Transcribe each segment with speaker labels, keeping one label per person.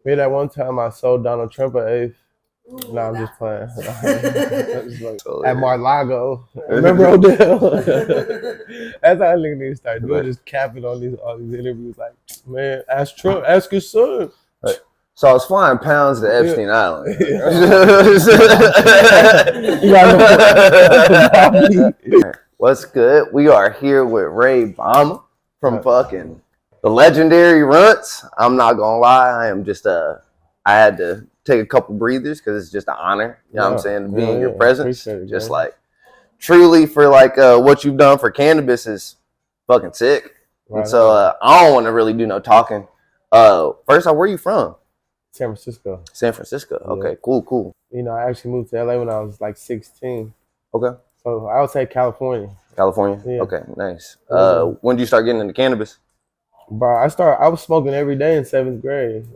Speaker 1: Me, that one time I sold Donald Trump an eighth. No, I'm just playing. At Mar-Lago. Remember Odell? That's how niggas need to start doing, just capping on all these interviews. Like, man, ask Trump, ask his son.
Speaker 2: So I was flying pounds to Epstein Island. What's good? We are here with Raybama from fucking the legendary Runtz. I'm not gonna lie, I am just I had to take a couple breathers because it's just an honor. You know what I'm saying, to be in your presence. Just like truly for like what you've done for cannabis is fucking sick. And so I don't want to really do no talking. First off, where are you from?
Speaker 1: San Francisco.
Speaker 2: San Francisco. Okay, cool.
Speaker 1: You know, I actually moved to LA when I was like 16.
Speaker 2: Okay.
Speaker 1: So I would say California.
Speaker 2: California? Yeah. Okay, nice. When did you start getting into cannabis?
Speaker 1: Bro, I was smoking every day in 7th grade.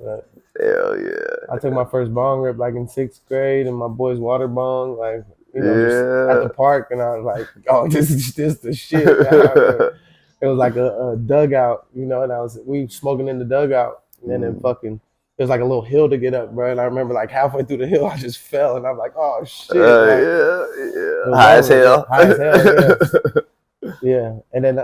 Speaker 2: Hell yeah.
Speaker 1: I took my first bong rip like in 6th grade, and my boy's water bong, like, you know, just at the park, and I was like, oh, this is the shit. It was like a dugout, you know, and we smoking in the dugout, and then fucking, it was like a little hill to get up, bro. And I remember like halfway through the hill, I just fell, and I'm like, oh shit.
Speaker 2: Yeah. High as hell.
Speaker 1: Yeah. And then,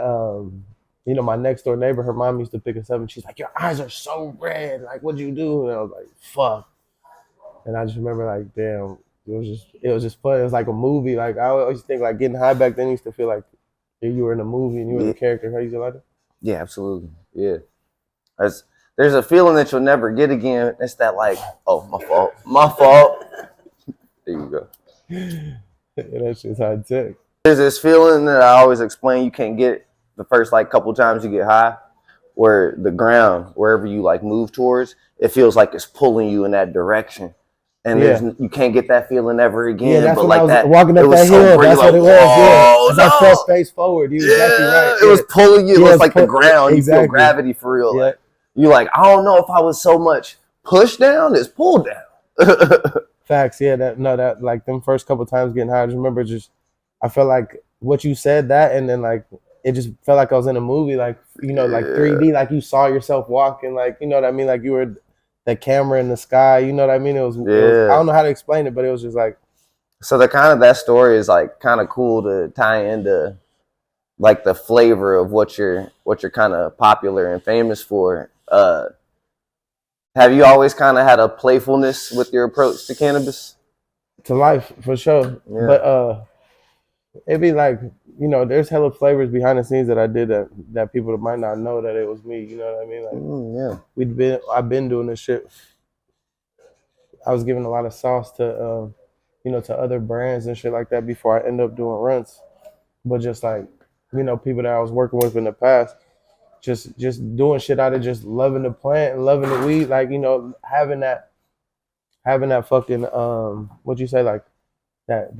Speaker 1: you know, my next door neighbor, her mom used to pick us up, and she's like, your eyes are so red. Like, what'd you do? And I was like, fuck. And I just remember like, damn, it was just fun. It was like a movie. Like, I always think like getting high back then used to feel like you were in a movie and you were the character. How you feel like that?
Speaker 2: Yeah, absolutely. Yeah. There's a feeling that you'll never get again. It's that like, oh, my fault. There you go.
Speaker 1: That shit's high tech.
Speaker 2: There's this feeling that I always explain you can't get the first like couple times you get high, where the ground, wherever you like move towards, it feels like it's pulling you in that direction. And you can't get that feeling ever again.
Speaker 1: Yeah, that's
Speaker 2: but
Speaker 1: when
Speaker 2: like
Speaker 1: I was walking up that hill. That's what it was. I felt face forward. You exactly right.
Speaker 2: It was pulling you. It was like the ground. Exactly. You feel gravity for real.
Speaker 1: Yeah.
Speaker 2: Like, you're like, I don't know if I was so much pushed down as pulled down.
Speaker 1: Facts. Yeah. That like them first couple times getting high. I just remember I felt like what you said that, and then like it just felt like I was in a movie, like, you know, like 3D, like you saw yourself walking, like, you know what I mean, like you were the camera in the sky, you know what I mean? It was I don't know how to explain it, but it was just like.
Speaker 2: So that story is like kind of cool to tie into like the flavor of what you're kind of popular and famous for. Have you always kind of had a playfulness with your approach to cannabis?
Speaker 1: To life, for sure. Yeah. But it'd be like, you know, there's hella flavors behind the scenes that I did that people that might not know that it was me. You know what I mean? Like, I've been doing this shit. I was giving a lot of sauce to, you know, to other brands and shit like that before I end up doing Runtz. But just like, you know, people that I was working with in the past, just doing shit out of just loving the plant and loving the weed, like, you know, having that fucking what you say, like that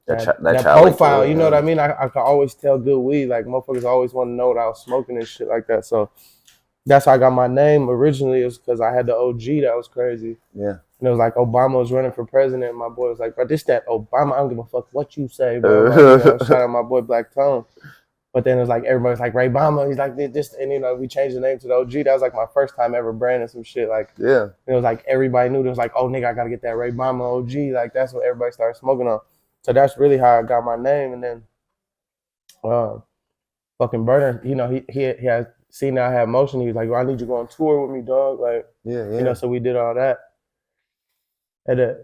Speaker 1: profile, you know what I mean? I can always tell good weed. Like, motherfuckers always want to know what I was smoking and shit like that. So that's how I got my name originally, is because I had the OG that was crazy.
Speaker 2: Yeah.
Speaker 1: And it was like Obama was running for president, and my boy was like, bro, this that Obama, I don't give a fuck what you say, bro. Like, you know, shout out my boy Black Tone. But then it was like, everybody's like, Raybama, he's like this, and you know, we changed the name to the OG. That was like my first time ever branding some shit. Like,
Speaker 2: yeah.
Speaker 1: It was like everybody knew. It was like, oh nigga, I gotta get that Raybama OG. Like, that's what everybody started smoking on. So that's really how I got my name. And then fucking Burner, you know, he had seen that I had motion. He was like, well, I need you to go on tour with me, dog. Like, you know, so we did all that. And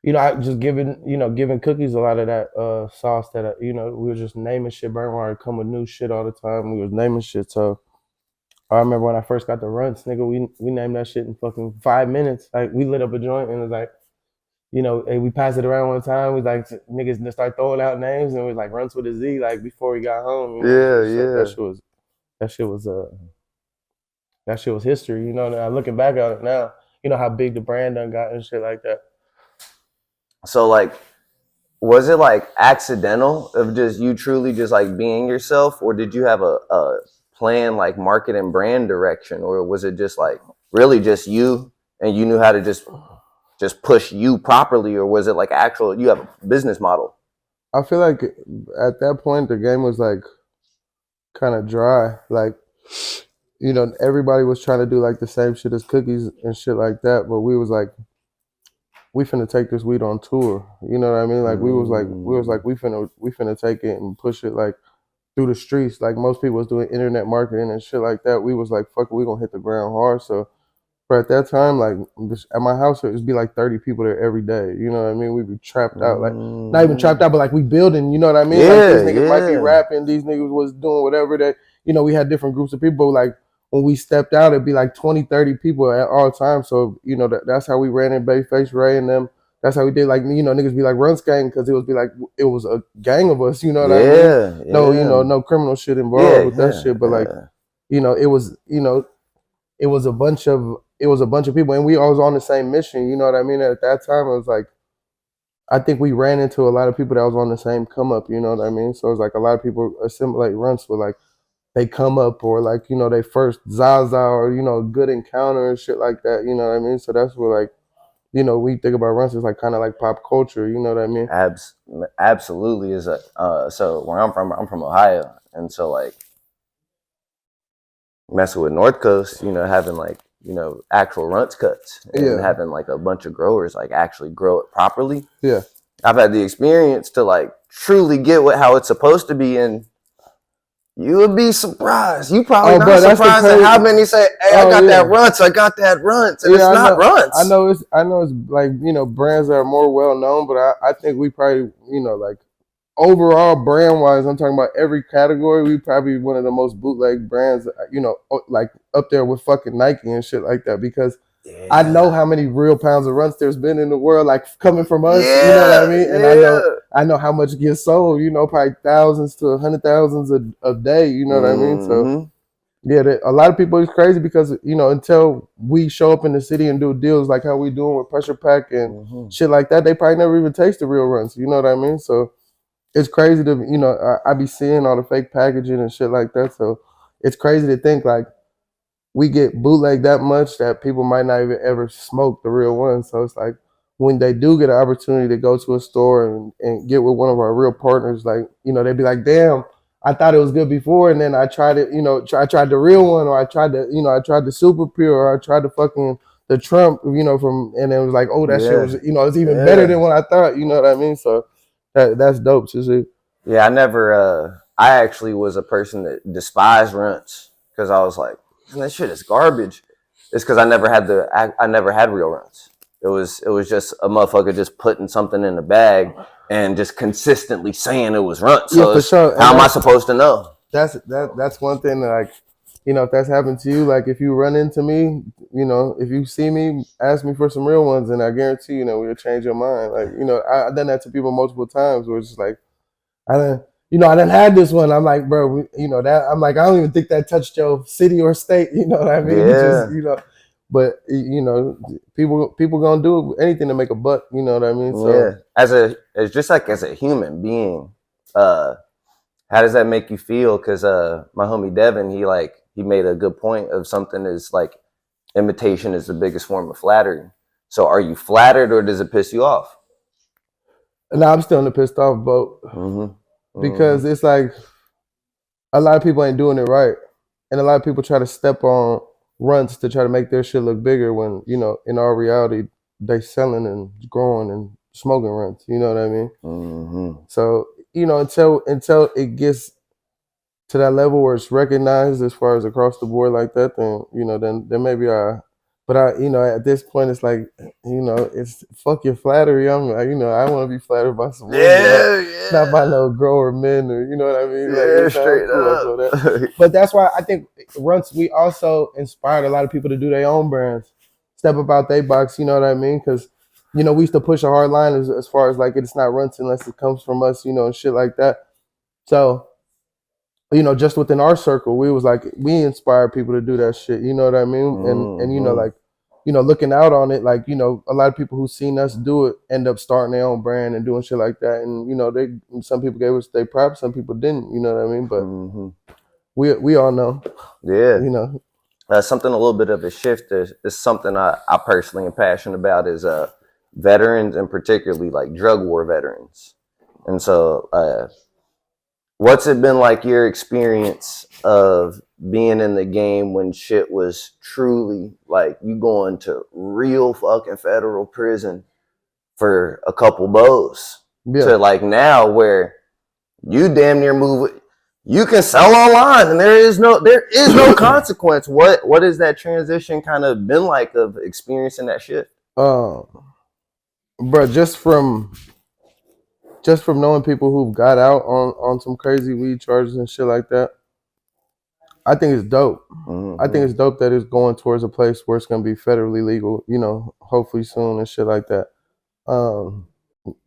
Speaker 1: you know, I just giving cookies a lot of that sauce that, you know, we were just naming shit. Burner would come with new shit all the time. We was naming shit. So I remember when I first got the Runtz, nigga, we named that shit in fucking 5 minutes. Like, we lit up a joint and it was like, you know, and we passed it around one time. We like, niggas just start throwing out names, and it was like Runtz with a Z, like before we got home. You know? That shit was history. You know, now looking back on it now, you know how big the brand done got and shit like that.
Speaker 2: So like, was it like accidental of just you truly just like being yourself, or did you have a plan, like market and brand direction, or was it just like really just you and you knew how to just push you properly, or was it like you have a business model?
Speaker 1: I feel like at that point the game was like kind of dry. Like, you know, everybody was trying to do like the same shit as Cookies and shit like that, but we was like, we finna take this weed on tour. You know what I mean? Like we was like we finna take it and push it like through the streets. Like most people was doing internet marketing and shit like that. We was like, fuck it, we gonna hit the ground hard. So but at that time, like at my house, it would be like 30 people there every day. You know what I mean? We'd be trapped out, like not even trapped out, but like we building. You know what I mean? Like these niggas might be rapping, these niggas was doing whatever that. You know, we had different groups of people. Like when we stepped out, it'd be like 20, 30 people at all times. So you know that's how we ran in Bayface, Ray and them. That's how we did. Like you know, niggas be like Runtz gang because it was a gang of us. You know what I mean? No, you know, no criminal shit involved with that shit. But like, you know, it was a bunch of people, and we all was on the same mission. You know what I mean? At that time, it was like, I think we ran into a lot of people that was on the same come up. You know what I mean? So it was like a lot of people assimilate Runtz with like they come up or like you know they first Zaza or you know good encounter and shit like that. You know what I mean? So that's where like you know we think about Runtz is like kind of like pop culture. You know what I mean?
Speaker 2: Absolutely is so where I'm from Ohio, and so like messing with North Coast, you know, having like you know actual Runtz cuts and having like a bunch of growers like actually grow it properly.
Speaker 1: Yeah,
Speaker 2: I've had the experience to like truly get how it's supposed to be, and you would be surprised. You probably not surprised at how many say, "Hey, I got that Runtz, and it's not Runtz."
Speaker 1: I know it's like you know brands that are more well known, but I think we probably you know like. Overall, brand wise, I'm talking about every category. We probably one of the most bootleg brands, you know, like up there with fucking Nike and shit like that. Because I know how many real pounds of Runtz there's been in the world, like coming from us. You know what I mean? And I know how much gets sold. You know, probably thousands to 100,000 a day. You know what I mean? So yeah, a lot of people is crazy because you know until we show up in the city and do deals like how we doing with Pressure Pack and shit like that, they probably never even taste the real Runtz. You know what I mean? So. It's crazy to, you know, I be seeing all the fake packaging and shit like that. So it's crazy to think like we get bootleg that much that people might not even ever smoke the real one. So it's like when they do get an opportunity to go to a store and get with one of our real partners, like, you know, they'd be like, damn, I thought it was good before. And then I tried it, you know, I tried the real one or I tried the super pure or I tried the Trump, you know, and it was like, oh, that shit was, you know, it's even better than what I thought. You know what I mean? So. That's dope to see.
Speaker 2: Yeah, I actually was a person that despised Runtz because I was like, man, that shit is garbage. It's because I never had real Runtz. It was just a motherfucker just putting something in a bag and just consistently saying it was Runtz. So for sure. How am I supposed to know?
Speaker 1: That's one thing that like, you know, if that's happened to you, like if you run into me, you know, if you see me, ask me for some real ones, and I guarantee you know we'll change your mind. Like you know, I've done that to people multiple times where it's just like, I done had this one. I'm like, bro, you know that. I'm like, I don't even think that touched your city or state. You know what I mean?
Speaker 2: Yeah.
Speaker 1: You know, but you know, people gonna do anything to make a buck. You know what I mean? So
Speaker 2: yeah, as just like as a human being, how does that make you feel? Because my homie Devin, he made a good point of something is like imitation is the biggest form of flattery. So are you flattered or does it piss you off?
Speaker 1: No, I'm still in the pissed off boat because it's like a lot of people ain't doing it right, and a lot of people try to step on Runtz to try to make their shit look bigger when you know in all reality they selling and growing and smoking Runtz. You know what I mean? So you know until it gets to that level where it's recognized as far as across the board like that, then you know, then maybe you know, at this point it's like, you know, it's fuck your flattery. I'm like, you know, I want to be flattered by some women, not by no grower men or you know what I mean? Like,
Speaker 2: straight up.
Speaker 1: But that's why I think Runtz, we also inspired a lot of people to do their own brands, step about their box. You know what I mean? Because you know, we used to push a hard line as far as like it's not Runtz unless it comes from us, you know, and shit like that. So. You know, just within our circle, we was like, we inspired people to do that shit. You know what I mean? And you know, like, you know, looking out on it, like, you know, a lot of people who seen us do it end up starting their own brand and doing shit like that. And you know, some people gave us their props, some people didn't. You know what I mean? But we all know.
Speaker 2: Yeah.
Speaker 1: You know,
Speaker 2: something a little bit of a shift is something I personally am passionate about is veterans and particularly like drug war veterans. And so What's it been like your experience of being in the game when shit was truly like you going to real fucking federal prison for a couple bows to like now where you damn near move it. You can sell online and there is no consequence. What has that transition kind of been like of experiencing that shit?
Speaker 1: Bro, just from knowing people who've got out on some crazy weed charges and shit like that, I think it's dope. I think it's dope that it's going towards a place where it's gonna be federally legal, you know, hopefully soon and shit like that.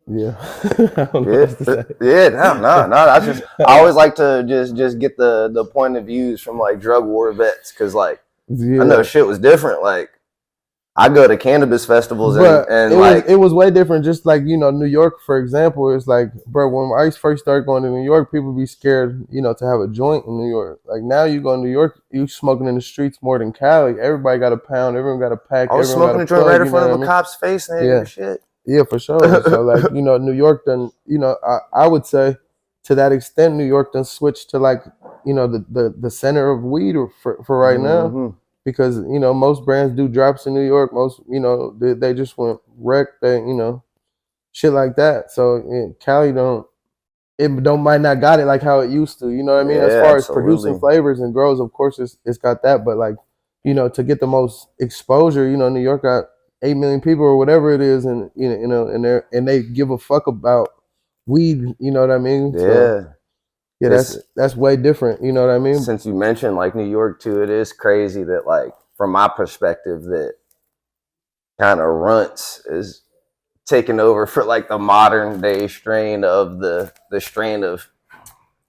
Speaker 1: Yeah.
Speaker 2: I always like to just get the point of views from like drug war vets, because like I know shit was different. Like I go to cannabis festivals and
Speaker 1: it was way different. Just like, you know, New York, for example, it's like, bro, when I first started going to New York, people be scared, you know, to have a joint in New York. Like now you go to New York, you smoking in the streets more than Cali. Everybody got a pound, everyone got a pack.
Speaker 2: I was smoking a joint right in front of a cop's face and shit.
Speaker 1: Yeah, for sure. So like, you know, New York done, you know, I would say to that extent, New York done switched to like, you know, the center of weed for right now. Because, you know, most brands do drops in New York. Most, you know, they just went wreck, they, you know, shit like that. So Cali might not got it like how it used to, you know what I mean? As far as producing flavors and grows, of course it's got that, but like, you know, to get the most exposure, you know, New York got 8 million people or whatever it is, and you know, and they give a fuck about weed, you know what I mean? So, yeah, that's way different, you know what I mean?
Speaker 2: Since you mentioned like New York too, it is crazy that like from my perspective that kind of Runtz is taking over for like the modern day strain of the strain of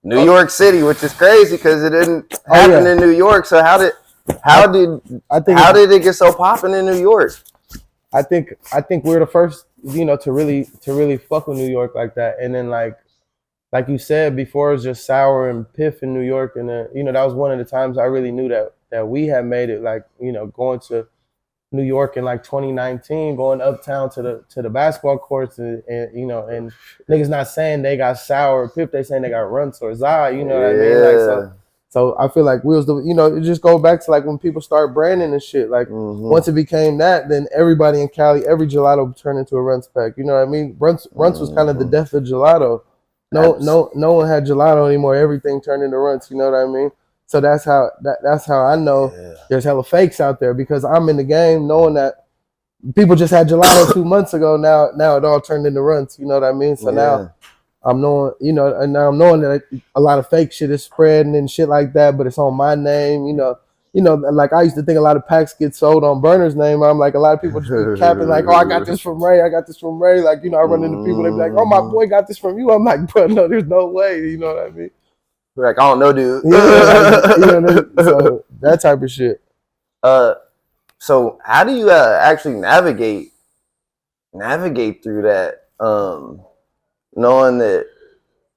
Speaker 2: New York City, which is crazy because it didn't happen in New York. So how did it get so popping in New York?
Speaker 1: I think we're the first, you know, to really fuck with New York like that. And then like you said before, it was just sour and piff in New York, and you know, that was one of the times I really knew that we had made it. Like, you know, going to New York in like 2019, going uptown to the basketball courts, and you know, and niggas not saying they got sour or piff, they saying they got Runtz or Zai, you know what I mean? Like so I feel like we was the, you know, it just go back to like when people start branding and shit. Like once it became that, then everybody in Cali, every gelato turned into a Runtz pack. You know what I mean? Runtz was kind of the death of gelato. No one had gelato anymore. Everything turned into Runtz. You know what I mean? So that's how I know there's hella fakes out there, because I'm in the game knowing that people just had gelato 2 months ago. Now it all turned into Runtz. You know what I mean? So now I'm knowing, you know, and now I'm knowing that a lot of fake shit is spreading and shit like that, but it's on my name. You know, like I used to think a lot of packs get sold on Burner's name. I'm like, a lot of people just be capping like, oh, I got this from Ray. Like, you know, I run into people, they be like, oh, my boy got this from you. I'm like, bro, no, there's no way. You know what I mean?
Speaker 2: Like, I don't know, dude.
Speaker 1: You know, so that type of shit.
Speaker 2: So how do you actually navigate through that? Knowing that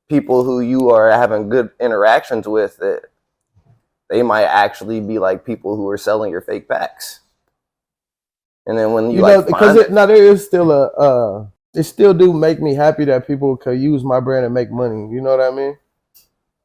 Speaker 2: people who you are having good interactions with, that they might actually be like people who are selling your fake packs. And then when you like
Speaker 1: because there is still it still do make me happy that people could use my brand and make money. You know what I mean?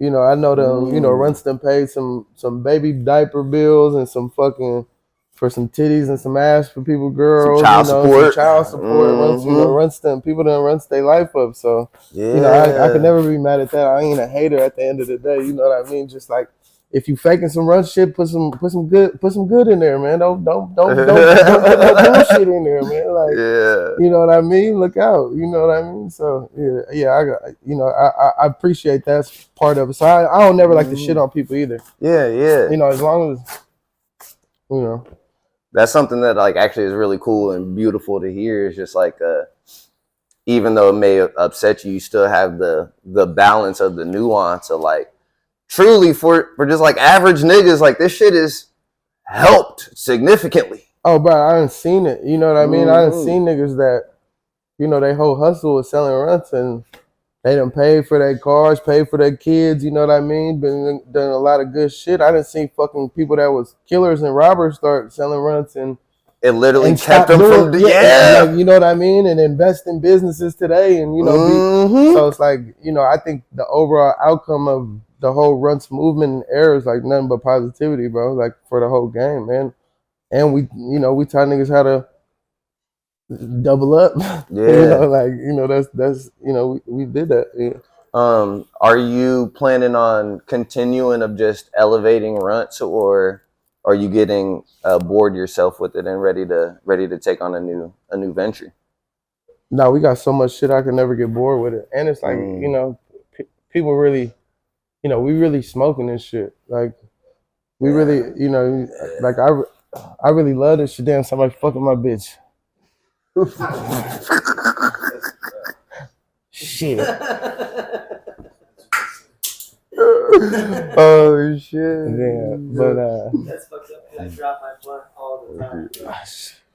Speaker 1: You know, I know them, you know, Runtz done paid some baby diaper bills and some fucking for some titties and some ass for people, girls, some child support. Runtz, people done Runtz their life up. So you know, I could never be mad at that. I ain't a hater at the end of the day. You know what I mean? Just like, if you faking some Runtz shit, put some good in there, man. Don't put bullshit in there, man. Like, you know what I mean? Look out, you know what I mean? So I got, you know, I appreciate that part of it. So I don't never like to shit on people either. You know, as long as, you know,
Speaker 2: that's something that like actually is really cool and beautiful to hear. Is just like even though it may upset you, you still have the balance of the nuance of like, truly for just like average niggas, like this shit is helped significantly.
Speaker 1: Oh, bro, I done seen it. You know what I mean? I done seen niggas that, you know, their whole hustle was selling Runtz, and they done paid for their cars, paid for their kids. You know what I mean? Done a lot of good shit. I done seen fucking people that was killers and robbers start selling Runtz, and
Speaker 2: it literally
Speaker 1: and
Speaker 2: kept them from
Speaker 1: like, you know what I mean, and invest in businesses today, and you know, so it's like, you know, I think the overall outcome of the whole Runtz movement and era is like nothing but positivity, bro. Like for the whole game, man. And we, you know, we taught niggas how to double up.
Speaker 2: Yeah.
Speaker 1: You know, like, you know, that's you know, we did that. Yeah.
Speaker 2: Are you planning on continuing of just elevating Runtz, or are you getting bored yourself with it and ready to take on a new venture?
Speaker 1: No, we got so much shit I can never get bored with it, and it's like, you know, people really, you know, we really smoking this shit. Like we really, you know, like I really love this shit. Damn, somebody fucking my bitch. Shit. Oh shit. Yeah, but
Speaker 3: that's fucked up. I drop my blunt all the time.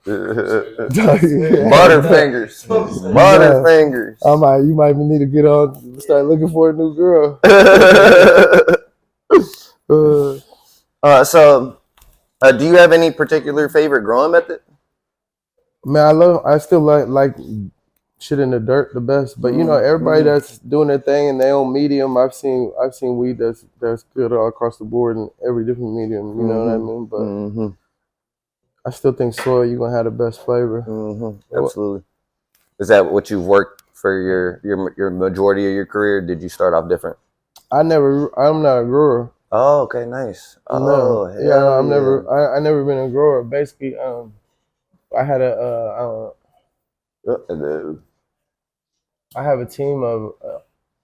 Speaker 2: Butterfingers. Butterfingers.
Speaker 1: You might even need to get on, start looking for a new girl.
Speaker 2: So do you have any particular favorite growing method?
Speaker 1: Man, I still like shit in the dirt the best, but you know, everybody that's doing their thing in their own medium, I've seen weed that's good all across the board in every different medium, you know what I mean? But I still think soil, you're gonna have the best flavor.
Speaker 2: Absolutely. Is that what you've worked for your majority of your career? Did you start off different? I'm
Speaker 1: not a grower.
Speaker 2: Oh, okay, nice.
Speaker 1: Oh, no. Yeah, I never been a grower. Basically, I had I have a team of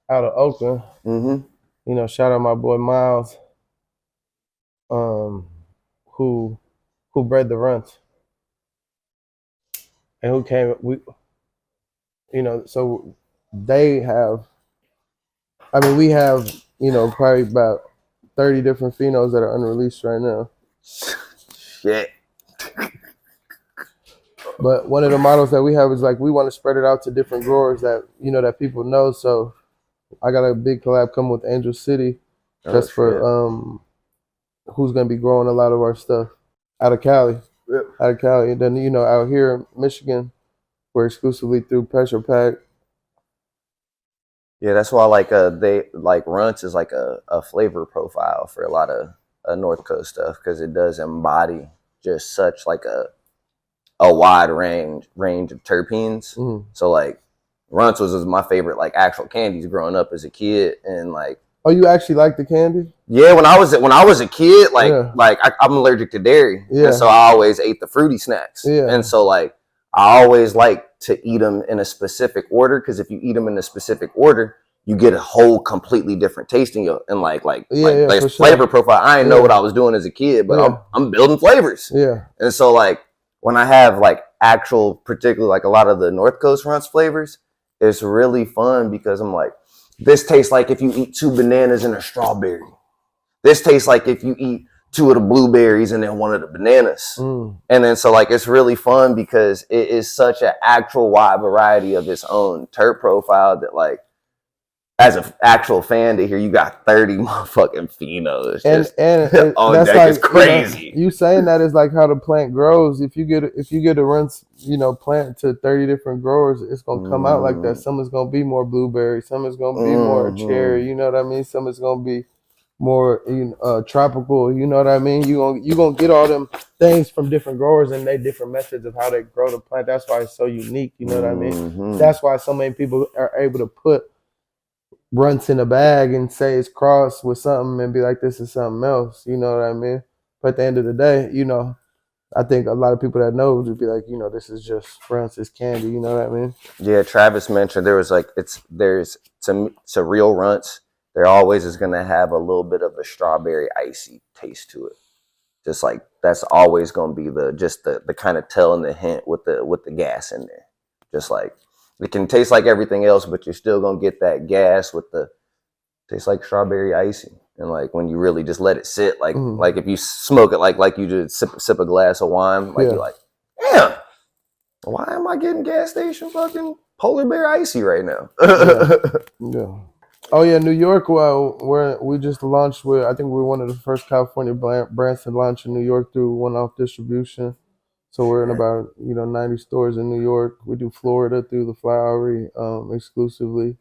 Speaker 1: out of Oakland. You know, shout out my boy Miles, who bred the Runtz, and who came. You know, so they have. I mean, we have, you know, probably about 30 different phenols that are unreleased right now.
Speaker 2: Shit.
Speaker 1: But one of the models that we have is like, we want to spread it out to different growers that, you know, that people know. So I got a big collab coming with Angel City, just for who's gonna be growing a lot of our stuff out of Cali. Out of Cali. And then, you know, out here in Michigan, we're exclusively through Pressure Pack.
Speaker 2: Yeah, that's why they like Runtz is like a flavor profile for a lot of North Coast stuff, because it does embody just such like a wide range of terpenes. So like Runtz was my favorite like actual candies growing up as a kid, and like.
Speaker 1: Oh, you actually like the candy?
Speaker 2: Yeah, when I was a kid, I'm allergic to dairy, and so I always ate the fruity snacks. Yeah, and so like I always like to eat them in a specific order, because if you eat them in a specific order, you get a whole completely different tasting and flavor profile. I didn't know what I was doing as a kid, but I'm building flavors. Yeah, and so like when I have like actual, particularly like a lot of the North Coast Runtz flavors, it's really fun because I'm like, this tastes like if you eat 2 bananas and a strawberry. This tastes like if you eat 2 of the blueberries and then 1 of the bananas. And then so like it's really fun because it is such an actual wide variety of its own terp profile that like as an actual fan to hear you got 30 motherfucking phenos.
Speaker 1: And
Speaker 2: on
Speaker 1: that's
Speaker 2: deck
Speaker 1: like,
Speaker 2: is crazy.
Speaker 1: You saying that is like how the plant grows. If you get a Runtz, you know, plant to 30 different growers, it's gonna come out like that. Some is gonna be more blueberry, some is gonna be more cherry, you know what I mean? Some is gonna be more tropical, you know what I mean? You gonna get all them things from different growers and they different methods of how they grow the plant. That's why it's so unique, you know what I mean? That's why so many people are able to put Runtz in a bag and say it's crossed with something and be like, this is something else, you know what I mean? But at the end of the day, you know, I think a lot of people that know would be like, you know, this is just Runtz, it's candy, you know what I mean?
Speaker 2: Yeah, Travis mentioned there was like it's a real Runtz. There always is gonna have a little bit of a strawberry icy taste to it. Just like that's always gonna be the kind of tell and the hint with the gas in there. Just like it can taste like everything else, but you're still gonna get that gas with the tastes like strawberry icy. And like when you really just let it sit, like like if you smoke it like you just sip a glass of wine, like you're like, damn, why am I getting gas station fucking polar bear icy right now?
Speaker 1: Yeah. Oh yeah, New York. Well, we just launched with. I think we're one of the first California brands to launch in New York through one-off distribution. So we're in about 90 stores in New York. We do Florida through the Flowery exclusively,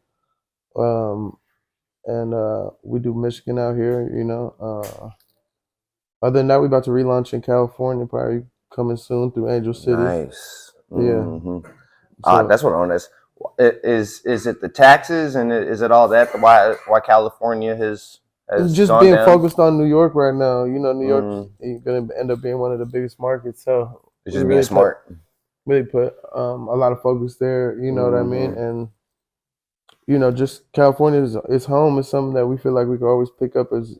Speaker 1: and we do Michigan out here. Other than that, we're about to relaunch in California, probably coming soon through Angel City.
Speaker 2: Nice.
Speaker 1: Yeah.
Speaker 2: That's what I want to ask. Is it the taxes and is it all that? Why California has
Speaker 1: just
Speaker 2: gone
Speaker 1: being
Speaker 2: down?
Speaker 1: focused on New York right now. New York's going to end up being one of the biggest markets. So
Speaker 2: it's just being smart.
Speaker 1: Really put a lot of focus there. You know what I mean? And just California is home. Is something that we feel like we could always pick up as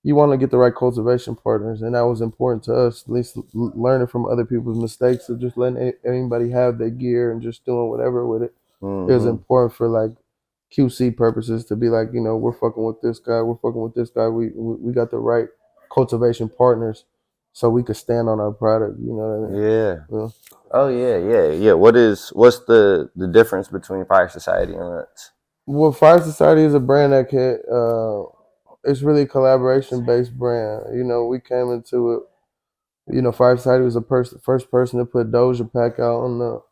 Speaker 1: you want to get the right cultivation partners, and that was important to us. At least learning from other people's mistakes, of just letting anybody have their gear and just doing whatever with it. It was important for like QC purposes to be like, we're fucking with this guy, we're fucking with this guy. We got the right cultivation partners, so we could stand on our product. You know what I mean?
Speaker 2: Yeah. Oh yeah. What's the difference between Fire Society and Runtz?
Speaker 1: Well, Fire Society is a brand that it's really a collaboration-based brand. We came into it. Fire Society was the first person to put Doja Pack out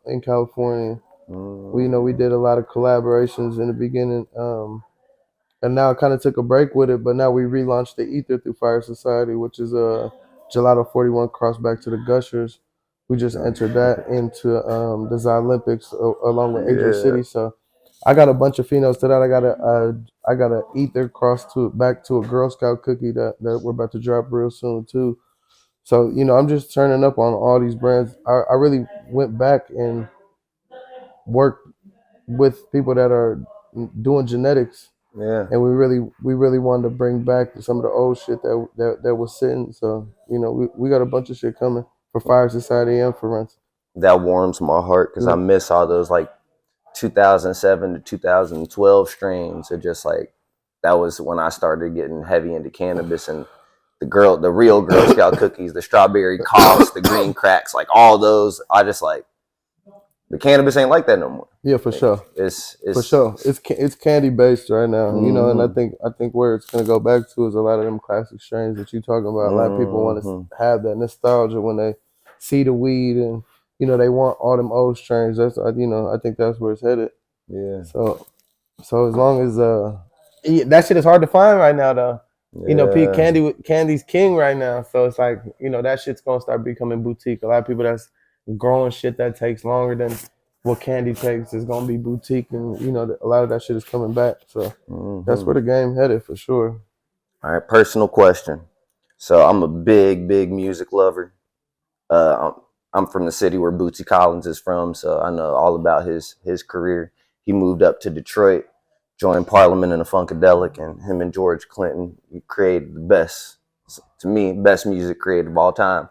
Speaker 1: in California. We did a lot of collaborations in the beginning, and now it kind of took a break with it. But now we relaunched the Ether through Fire Society, which is a Gelato 41 cross back to the Gushers. We just entered that into the Olympics along with Angel City. So I got a bunch of phenols to that. I got a Ether back to a Girl Scout cookie that we're about to drop real soon too. So I'm just turning up on all these brands. I really went back and worked with people that are doing genetics.
Speaker 2: Yeah.
Speaker 1: And we really wanted to bring back some of the old shit that was sitting. So we got a bunch of shit coming for Fire Society and for Runtz.
Speaker 2: That warms my heart because I miss all those like 2007 to 2012 strains. Are just like that was when I started getting heavy into cannabis, and the real Girl Scout cookies, the strawberry coughs, the green cracks, like all those. I just like the cannabis ain't like that no more.
Speaker 1: Yeah, for sure.
Speaker 2: It's
Speaker 1: for sure. It's candy based right now, and I think where it's gonna go back to is a lot of them classic strains that you talking about. A lot of people want to have that nostalgia when they see the weed, and they want all them old strains. That's I think that's where it's headed.
Speaker 2: Yeah.
Speaker 1: So as long as that shit is hard to find right now though. Candy's king right now. So it's like that shit's gonna start becoming boutique. A lot of people that's growing shit that takes longer than what candy takes is gonna be boutique, and a lot of that shit is coming back. So that's where the game headed for sure.
Speaker 2: All right, personal question. So I'm a big music lover. I'm from the city where Bootsy Collins is from, so I know all about his career. He moved up to Detroit, joined Parliament and the Funkadelic, and him and George Clinton created the best music created of all time.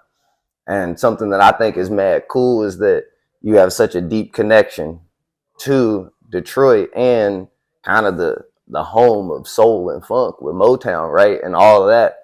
Speaker 2: And something that I think is mad cool is that you have such a deep connection to Detroit and kind of the home of soul and funk with Motown, right? And all of that.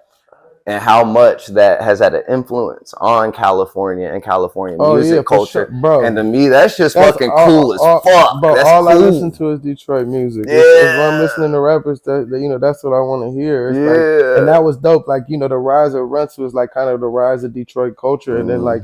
Speaker 2: And how much that has had an influence on California and California music culture.
Speaker 1: Sure, bro.
Speaker 2: And to me, that's fucking cool as fuck.
Speaker 1: Bro,
Speaker 2: that's
Speaker 1: all
Speaker 2: cool.
Speaker 1: I listen to is Detroit music.
Speaker 2: Yeah.
Speaker 1: If I'm listening to rappers, that's what I want to hear. It's like, and that was dope. Like, the rise of Runtz was like kind of the rise of Detroit culture. And then like,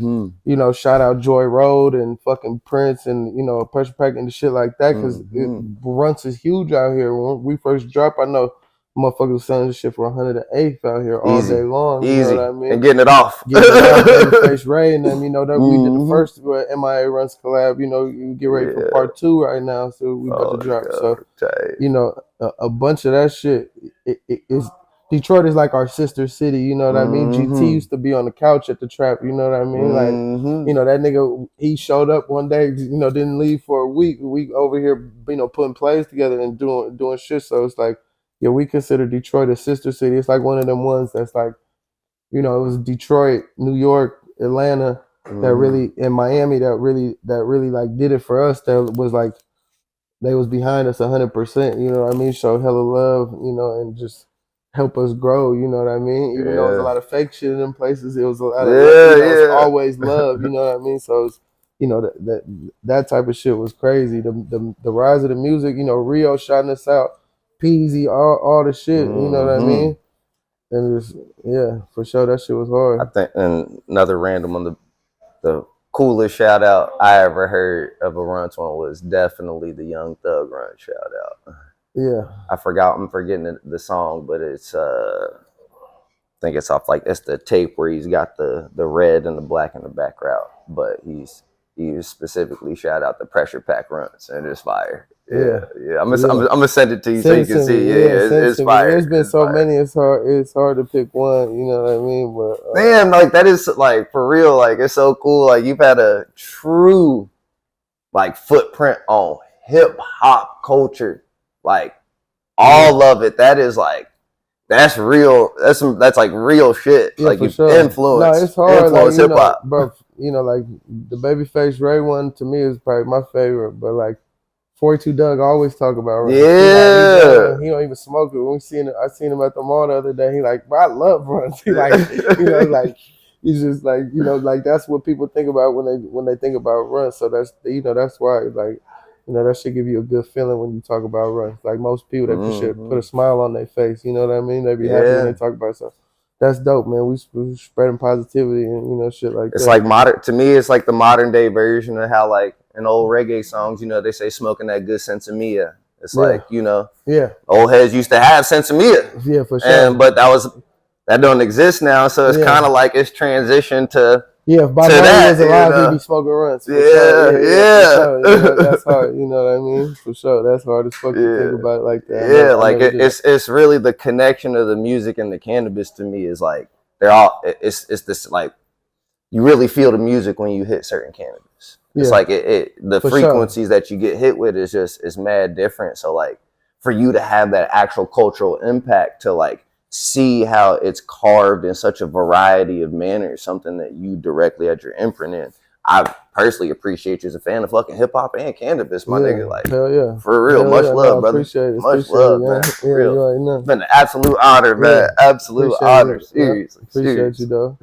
Speaker 1: shout out Joy Road and fucking Prince and, Pressure Pack and the shit like that. Cause Runtz is huge out here. When we first dropped, I know motherfuckers was selling this shit for 108th out here all day long. You know what I mean?
Speaker 2: And getting it off.
Speaker 1: Babyface Ray and them, that we did the first MIA Runtz collab. You get ready for part 2 right now, so we about to drop.
Speaker 2: God,
Speaker 1: so, a bunch of that shit. It is Detroit is like our sister city. You know what I mean? GT used to be on the couch at the trap. You know what I mean? Like, that nigga, he showed up one day. Didn't leave for a week. We over here, putting plays together and doing shit. So it's like. Yeah, we consider Detroit a sister city. It's like one of them ones that's like, it was Detroit, New York, Atlanta, that really, and Miami that really like did it for us. That was like, they was behind us 100%. You know what I mean? Show hella love, and just help us grow. You know what I mean? Even though it was a lot of fake shit in them places, it was a lot of it was always love. You know what I mean? So it's, that type of shit was crazy. The rise of the music. Rio shouting us out. Peasy, all the shit, you know what I mean? And just, yeah, for sure, that shit was hard.
Speaker 2: I think, and another random one, the coolest shout out I ever heard of a Runtz one was definitely the Young Thug Run shout out.
Speaker 1: Yeah.
Speaker 2: I'm forgetting the song, but it's I think it's off it's the tape where he's got the red and the black in the background, but he specifically shout out the Pressure Pack Runs, and it's fire. Yeah. I'm gonna send it to you so you can see. It's fire.
Speaker 1: There's been so many. It's hard to pick one. You know what I mean? But
Speaker 2: damn, like that is like for real. Like it's so cool. Like you've had a true like footprint on hip hop culture. Like all of it. That is like that's real. That's like real shit.
Speaker 1: Yeah,
Speaker 2: like you
Speaker 1: sure.
Speaker 2: influence.
Speaker 1: No, it's hard.
Speaker 2: Influence hip hop,
Speaker 1: bro. You know, like the Babyface Ray one to me is probably my favorite. But like 42 Doug always talk about Runtz.
Speaker 2: Yeah.
Speaker 1: He don't even smoke it. When I seen him at the mall the other day. He like, bro, I love Runtz. He like, you know, like he's just like, you know, like that's what people think about when they think about Runtz. So that's, you know, that's why like, you know, that should give you a good feeling when you talk about Runtz. Like most people, they put a smile on their face. You know what I mean? They be happy when they talk about stuff. That's dope, man. We spreading positivity and, you know, shit like that.
Speaker 2: It's like modern, to me, it's like the modern day version of how like in old reggae songs, you know, they say smoking that good sensimilla. It's like, you know, old heads used to have sensimilla.
Speaker 1: Yeah, for sure.
Speaker 2: But that don't exist now. So it's kind of like it's transitioned to
Speaker 1: if Bob Marley was alive, he'd be smoking Runtz.
Speaker 2: For
Speaker 1: sure. That's hard. You know what I mean? For sure. That's hard as fuck to think about it like that.
Speaker 2: Yeah, like it's really the connection of the music and the cannabis to me is like they're all it's this like you really feel the music when you hit certain cannabis. It's like the frequencies that you get hit with is mad different. So like for you to have that actual cultural impact to like see how it's carved in such a variety of manners, something that you directly had your imprint in. I personally appreciate you as a fan of fucking hip hop and cannabis, my nigga. Like,
Speaker 1: hell yeah,
Speaker 2: for real, much love, brother.
Speaker 1: Appreciate it.
Speaker 2: Much love, man. For real. It's been an absolute honor, man. Absolute honor. Seriously.
Speaker 1: Appreciate you, though.